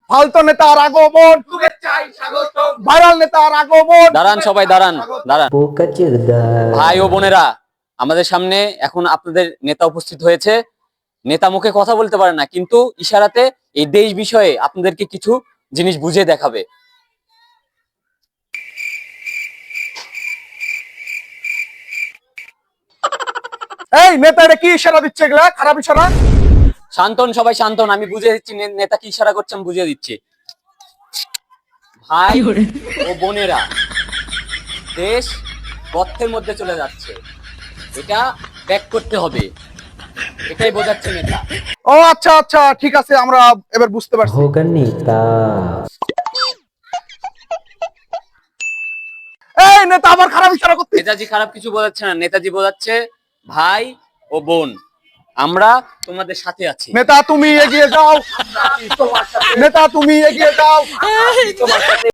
ফালতু নেতার আগমন, ভাইরাল নেতার আগমন। দাঁড়ান সবাই দাঁড়ান দাঁড়ান। ভাই ও বোনেরা, আমাদের সামনে এখন আপনাদের নেতা উপস্থিত হয়েছে। নেতা মুখে কথা বলতে পারে না, কিন্তু ইশারাতে এই দেশ বিষয়ে আপনাদেরকে কিছু জিনিস বুঝিয়ে দেখাবে। এই নেতা এটা কি ইশারা দিচ্ছে, এগুলা খারাপ ইশারা। শান্তন সবাই শান্তন, আমি বুঝিয়ে দিচ্ছি নেতা কি ইশারা করছে, আমি বুঝিয়ে দিচ্ছি। ভাই ও বোনেরা, দেশ গর্তের মধ্যে চলে যাচ্ছে, এটা ব্যাক করতে হবে, এটাই বোঝাচ্ছে নেতা। ও আচ্ছা আচ্ছা, ঠিক আছে, আমরা এবার বুঝতে পারছি। এই নেতা আবার খারাপ ইশারা করতে। নেতাজি খারাপ কিছু বোঝাচ্ছে না, নেতাজি বোঝাচ্ছে ভাই ও বোন, আমরা তোমাদের সাথে আছি। নেতা তুমি এগিয়ে যাও, নেতা তুমি এগিয়ে যাও।